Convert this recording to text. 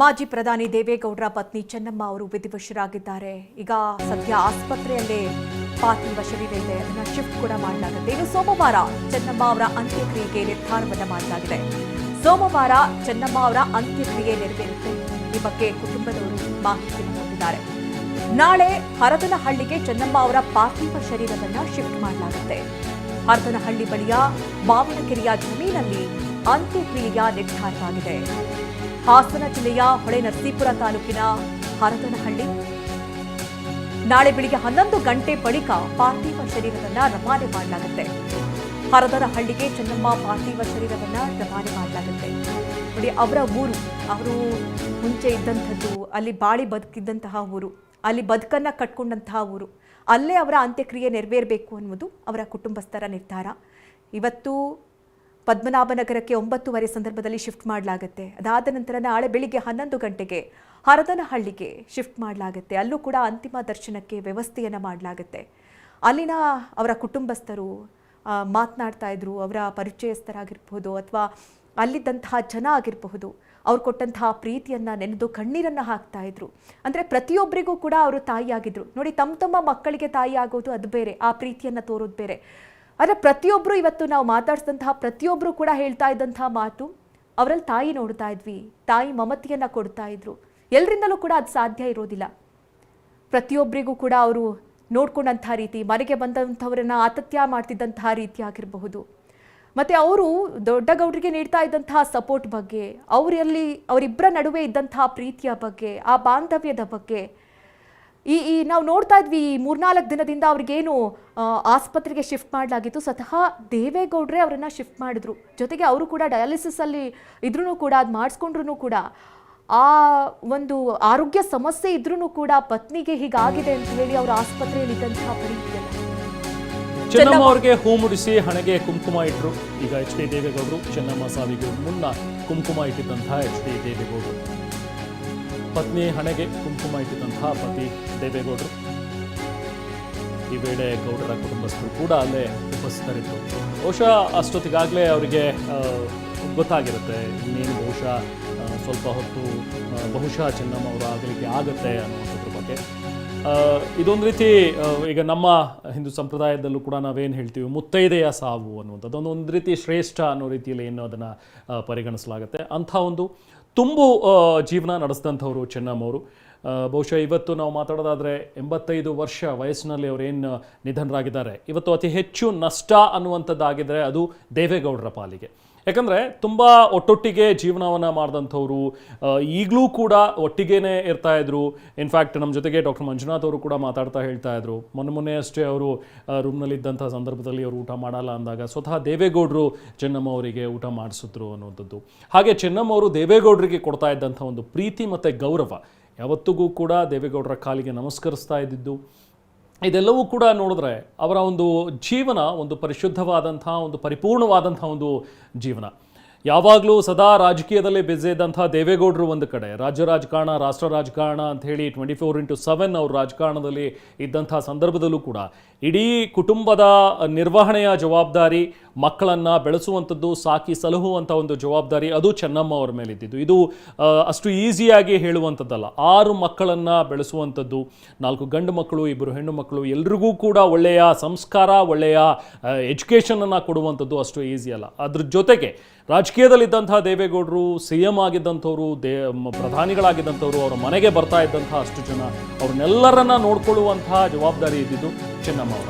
ಮಾಜಿ ಪ್ರಧಾನಿ ದೇವೇಗೌಡರ ಪತ್ನಿ ಚೆನ್ನಮ್ಮ ಅವರು ವಿಧಿವಶರಾಗಿದ್ದಾರೆ. ಈಗ ಸದ್ಯ ಆಸ್ಪತ್ರೆಯಲ್ಲೇ ಪಾರ್ಥಿವ ಶರೀರ ಇದೆ, ಅದನ್ನ ಶಿಫ್ಟ್ ಕೂಡ ಮಾಡಲಾಗುತ್ತೆ. ಇನ್ನು ಸೋಮವಾರ ಚೆನ್ನಮ್ಮ ಅವರ ಅಂತ್ಯಕ್ರಿಯೆಗೆ ನಿರ್ಧಾರವನ್ನು ಮಾಡಲಾಗಿದೆ. ಸೋಮವಾರ ಚೆನ್ನಮ್ಮ ಅವರ ಅಂತ್ಯಕ್ರಿಯೆ ನೆರವೇರುತ್ತೆ. ಈ ಬಗ್ಗೆ ಕುಟುಂಬದವರು ಮಾಹಿತಿಯನ್ನು ಕೊಟ್ಟಿದ್ದಾರೆ. ನಾಳೆ ಹರದನಹಳ್ಳಿಗೆ ಚೆನ್ನಮ್ಮ ಅವರ ಪಾರ್ಥಿವ ಶರೀರವನ್ನು ಶಿಫ್ಟ್ ಮಾಡಲಾಗುತ್ತೆ. ಹರದನಹಳ್ಳಿ ಬಳಿಯ ಮಾವನಕೆರೆಯ ಜಮೀನಲ್ಲಿ ಅಂತ್ಯಕ್ರಿಯೆಯ ನಿರ್ಧಾರವಾಗಿದೆ. ಹಾಸನ ಜಿಲ್ಲೆಯ ಹೊಳೆನರಸೀಪುರ ತಾಲೂಕಿನ ಹರದನಹಳ್ಳಿ ನಾಳೆ ಬೆಳಿಗ್ಗೆ 11 ಗಂಟೆ ಬಳಿಕ ಪಾರ್ಥಿವ ಶರೀರವನ್ನು ರವಾನೆ ಮಾಡಲಾಗುತ್ತೆ. ಹರದನಹಳ್ಳಿಗೆ ಚೆನ್ನಮ್ಮ ಪಾರ್ಥಿವ ಶರೀರವನ್ನು ರವಾನೆ ಮಾಡಲಾಗುತ್ತೆ. ನೋಡಿ, ಅವರ ಊರು, ಅವರು ಮುಂಚೆ ಇದ್ದಂಥದ್ದು, ಅಲ್ಲಿ ಬಾಳಿ ಬದುಕಿದ್ದಂತಹ ಊರು, ಅಲ್ಲಿ ಬದುಕನ್ನು ಕಟ್ಕೊಂಡಂತಹ ಊರು, ಅಲ್ಲೇ ಅವರ ಅಂತ್ಯಕ್ರಿಯೆ ನೆರವೇರಬೇಕು ಅನ್ನುವುದು ಅವರ ಕುಟುಂಬಸ್ಥರ ನಿರ್ಧಾರ. ಇವತ್ತು ಪದ್ಮನಾಭನಗರಕ್ಕೆ 9:30 ಸಂದರ್ಭದಲ್ಲಿ ಶಿಫ್ಟ್ ಮಾಡಲಾಗುತ್ತೆ. ಅದಾದ ನಂತರ ನಾಳೆ ಬೆಳಿಗ್ಗೆ 11 ಗಂಟೆಗೆ ಹರದನಹಳ್ಳಿಗೆ ಶಿಫ್ಟ್ ಮಾಡಲಾಗುತ್ತೆ. ಅಲ್ಲೂ ಕೂಡ ಅಂತಿಮ ದರ್ಶನಕ್ಕೆ ವ್ಯವಸ್ಥೆಯನ್ನು ಮಾಡಲಾಗುತ್ತೆ. ಅಲ್ಲಿನ ಅವರ ಕುಟುಂಬಸ್ಥರು ಮಾತನಾಡ್ತಾ ಇದ್ರು. ಅವರ ಪರಿಚಯಸ್ಥರಾಗಿರ್ಬೋದು ಅಥವಾ ಅಲ್ಲಿದ್ದಂತಹ ಜನ ಆಗಿರಬಹುದು, ಅವ್ರು ಕೊಟ್ಟಂತಹ ಪ್ರೀತಿಯನ್ನು ನೆನೆದು ಕಣ್ಣೀರನ್ನು ಹಾಕ್ತಾ ಇದ್ರು. ಅಂದರೆ ಪ್ರತಿಯೊಬ್ಬರಿಗೂ ಕೂಡ ಅವರು ತಾಯಿಯಾಗಿದ್ರು. ನೋಡಿ, ತಮ್ಮ ಮಕ್ಕಳಿಗೆ ತಾಯಿ ಆಗೋದು ಅದು ಬೇರೆ, ಆ ಪ್ರೀತಿಯನ್ನು ತೋರೋದು ಬೇರೆ. ಆದರೆ ಪ್ರತಿಯೊಬ್ಬರು, ಇವತ್ತು ನಾವು ಮಾತಾಡಿಸಿದಂತಹ ಪ್ರತಿಯೊಬ್ಬರು ಕೂಡ ಹೇಳ್ತಾ ಇದ್ದಂತಹ ಮಾತು, ಅವರಲ್ಲಿ ತಾಯಿ ನೋಡ್ತಾ ಇದ್ವಿ, ತಾಯಿ ಮಮತೆಯನ್ನು ಕೊಡ್ತಾ ಇದ್ರು. ಎಲ್ಲರಿಂದಲೂ ಕೂಡ ಅದು ಸಾಧ್ಯ ಇರೋದಿಲ್ಲ. ಪ್ರತಿಯೊಬ್ಬರಿಗೂ ಕೂಡ ಅವರು ನೋಡ್ಕೊಂಡಂತಹ ರೀತಿ, ಮನೆಗೆ ಬಂದಂಥವರನ್ನ ಆತಿಥ್ಯ ಮಾಡ್ತಿದ್ದಂತಹ ರೀತಿ ಆಗಿರಬಹುದು, ಮತ್ತು ಅವರು ದೊಡ್ಡಗೌಡರಿಗೆ ನೀಡ್ತಾ ಇದ್ದಂತಹ ಸಪೋರ್ಟ್ ಬಗ್ಗೆ, ಅವರಿಬ್ಬರ ನಡುವೆ ಇದ್ದಂತಹ ಪ್ರೀತಿಯ ಬಗ್ಗೆ, ಆ ಬಾಂಧವ್ಯದ ಬಗ್ಗೆ ಈ ನಾವು ನೋಡ್ತಾ ಇದ್ವಿ. ಈ 3-4 ದಿನದಿಂದ ಅವ್ರಿಗೇನು ಆಸ್ಪತ್ರೆಗೆ ಶಿಫ್ಟ್ ಮಾಡಲಾಗಿತ್ತು, ಸ್ವತಃ ದೇವೇಗೌಡರೇ ಅವರನ್ನು ಶಿಫ್ಟ್ ಮಾಡಿದ್ರು. ಜೊತೆಗೆ ಅವರು ಕೂಡ ಡಯಾಲಿಸಿಸಲ್ಲಿ ಇದ್ರೂ ಕೂಡ, ಅದು ಮಾಡಿಸ್ಕೊಂಡ್ರೂ ಕೂಡ, ಆ ಒಂದು ಆರೋಗ್ಯ ಸಮಸ್ಯೆ ಇದ್ರೂ ಕೂಡ ಪತ್ನಿಗೆ ಹೀಗಾಗಿದೆ ಅಂತ ಹೇಳಿ ಅವರು ಆಸ್ಪತ್ರೆಯಲ್ಲಿ ಇದ್ದಂತಹ ಪರಿಸ್ಥಿತಿ. ಚೆನ್ನಮ್ಮ ಅವರಿಗೆ ಹೂ ಮುಡಿಸಿ ಹಣೆಗೆ ಕುಂಕುಮ ಇಟ್ಟರು. ಈಗ ಎಚ್ ಡಿ ದೇವೇಗೌಡರು ಚೆನ್ನಮ್ಮ ಸಾವಿಗೆ ಮುನ್ನ ಕುಂಕುಮ ಇಟ್ಟಿದ್ದಂತಹ ಎಚ್ ಡಿ ದೇವೇಗೌಡರು, ಪತ್ನಿ ಹಣೆಗೆ ಕುಂಕುಮ ಇಟ್ಟಿದ್ದಂತಹ ಪತಿ ದೇವೇಗೌಡರು. ಈ ವೇಳೆ ಗೌಡರ ಕುಟುಂಬಸ್ಥರು ಕೂಡ ಅಲ್ಲೇ ಉಪಸ್ಥಿತರಿದ್ದರು. ಬಹುಶಃ ಅಷ್ಟೊತ್ತಿಗಾಗಲೇ ಅವರಿಗೆ ಗೊತ್ತಾಗಿರುತ್ತೆ, ಇನ್ನೇನು ಬಹುಶಃ ಸ್ವಲ್ಪ ಹೊತ್ತು ಬಹುಶಃ ಚೆನ್ನಮ್ಮ ಅವರು ಆಗಲಿಕ್ಕೆ ಆಗುತ್ತೆ ಅನ್ನುವಂಥದ್ರ ಬಗ್ಗೆ. ಇದೊಂದು ರೀತಿ ಈಗ ನಮ್ಮ ಹಿಂದೂ ಸಂಪ್ರದಾಯದಲ್ಲೂ ಕೂಡ ನಾವೇನು ಹೇಳ್ತೀವಿ, ಮುತ್ತೈದೆಯ ಸಾವು ಅನ್ನುವಂಥದ್ದು ಒಂದು ರೀತಿ ಶ್ರೇಷ್ಠ ಅನ್ನೋ ರೀತಿಯಲ್ಲಿ ಏನು ಅದನ್ನು ಪರಿಗಣಿಸಲಾಗುತ್ತೆ. ಅಂಥ ಒಂದು ತುಂಬು ಜೀವನ ನಡೆಸಿದಂಥವ್ರು ಚೆನ್ನಮ್ಮವರು. ಬಹುಶಃ ಇವತ್ತು ನಾವು ಮಾತಾಡೋದಾದರೆ 85 ವರ್ಷ ವಯಸ್ಸಿನಲ್ಲಿ ಅವರೇನು ನಿಧನರಾಗಿದ್ದಾರೆ. ಇವತ್ತು ಅತಿ ಹೆಚ್ಚು ನಷ್ಟ ಅನ್ನುವಂಥದ್ದಾಗಿದ್ದರೆ ಅದು ದೇವೇಗೌಡರ ಪಾಲಿಗೆ. ಯಾಕಂದರೆ ತುಂಬ ಒಟ್ಟೊಟ್ಟಿಗೆ ಜೀವನವನ್ನು ಮಾಡಿದಂಥವ್ರು, ಈಗಲೂ ಕೂಡ ಒಟ್ಟಿಗೇ ಇರ್ತಾಯಿದ್ರು. ಇನ್ಫ್ಯಾಕ್ಟ್ ನಮ್ಮ ಜೊತೆಗೆ ಡಾಕ್ಟರ್ ಮಂಜುನಾಥ್ ಅವರು ಕೂಡ ಮಾತಾಡ್ತಾ ಹೇಳ್ತಾಯಿದ್ರು, ಮೊನ್ನೆ ಅಷ್ಟೇ ಅವರು ರೂಮ್ನಲ್ಲಿದ್ದಂಥ ಸಂದರ್ಭದಲ್ಲಿ ಅವರು ಊಟ ಮಾಡಲ್ಲ ಅಂದಾಗ ಸ್ವತಃ ದೇವೇಗೌಡರು ಚೆನ್ನಮ್ಮ ಅವರಿಗೆ ಊಟ ಮಾಡಿಸಿದ್ರು ಅನ್ನುವಂಥದ್ದು. ಹಾಗೆ ಚೆನ್ನಮ್ಮ ಅವರು ದೇವೇಗೌಡರಿಗೆ ಕೊಡ್ತಾ ಇದ್ದಂಥ ಒಂದು ಪ್ರೀತಿ ಮತ್ತು ಗೌರವ, ಯಾವತ್ತಿಗೂ ಕೂಡ ದೇವೇಗೌಡರ ಕಾಲಿಗೆ ನಮಸ್ಕರಿಸ್ತಾ ಇದ್ದಿದ್ದು, ಇದೆಲ್ಲವೂ ಕೂಡ ನೋಡಿದ್ರೆ ಅವರ ಒಂದು ಜೀವನ ಒಂದು ಪರಿಶುದ್ಧವಾದಂಥ, ಒಂದು ಪರಿಪೂರ್ಣವಾದಂಥ ಒಂದು ಜೀವನ. ಯಾವಾಗಲೂ ಸದಾ ರಾಜಕೀಯದಲ್ಲೇ ಬ್ಯುಸಿ ಇದ್ದಂಥ ದೇವೇಗೌಡರು ಒಂದು ಕಡೆ, ರಾಜ್ಯ ರಾಜಕಾರಣ, ರಾಷ್ಟ್ರ ರಾಜಕಾರಣ ಅಂತ ಹೇಳಿ 24/7 ಅವರು ರಾಜಕಾರಣದಲ್ಲಿ ಇದ್ದಂಥ ಸಂದರ್ಭದಲ್ಲೂ ಕೂಡ ಇಡೀ ಕುಟುಂಬದ ನಿರ್ವಹಣೆಯ ಜವಾಬ್ದಾರಿ, ಮಕ್ಕಳನ್ನು ಬೆಳೆಸುವಂಥದ್ದು, ಸಾಕಿ ಸಲಹುವಂಥ ಒಂದು ಜವಾಬ್ದಾರಿ ಅದು ಚೆನ್ನಮ್ಮ ಅವರ ಮೇಲಿದ್ದಿದ್ದು. ಇದು ಅಷ್ಟು ಈಸಿಯಾಗಿ ಹೇಳುವಂಥದ್ದಲ್ಲ. 6 ಮಕ್ಕಳನ್ನು ಬೆಳೆಸುವಂಥದ್ದು, 4 ಗಂಡು ಮಕ್ಕಳು, 2 ಹೆಣ್ಣು ಮಕ್ಕಳು, ಎಲ್ರಿಗೂ ಕೂಡ ಒಳ್ಳೆಯ ಸಂಸ್ಕಾರ, ಒಳ್ಳೆಯ ಎಜುಕೇಷನನ್ನು ಕೊಡುವಂಥದ್ದು ಅಷ್ಟು ಈಸಿ ಅಲ್ಲ. ಅದ್ರ ಜೊತೆಗೆ ರಾಜಕೀಯದಲ್ಲಿದ್ದಂಥ ದೇವೇಗೌಡರು, CM ಆಗಿದ್ದಂಥವ್ರು, ಪ್ರಧಾನಿಗಳಾಗಿದ್ದಂಥವ್ರು, ಅವರ ಮನೆಗೆ ಬರ್ತಾ ಇದ್ದಂಥ ಅಷ್ಟು ಜನ, ಅವ್ರನ್ನೆಲ್ಲರನ್ನ ನೋಡ್ಕೊಳ್ಳುವಂತಹ ಜವಾಬ್ದಾರಿ ಇದ್ದಿದ್ದು ಚೆನ್ನಮ್ಮ ಅವರ.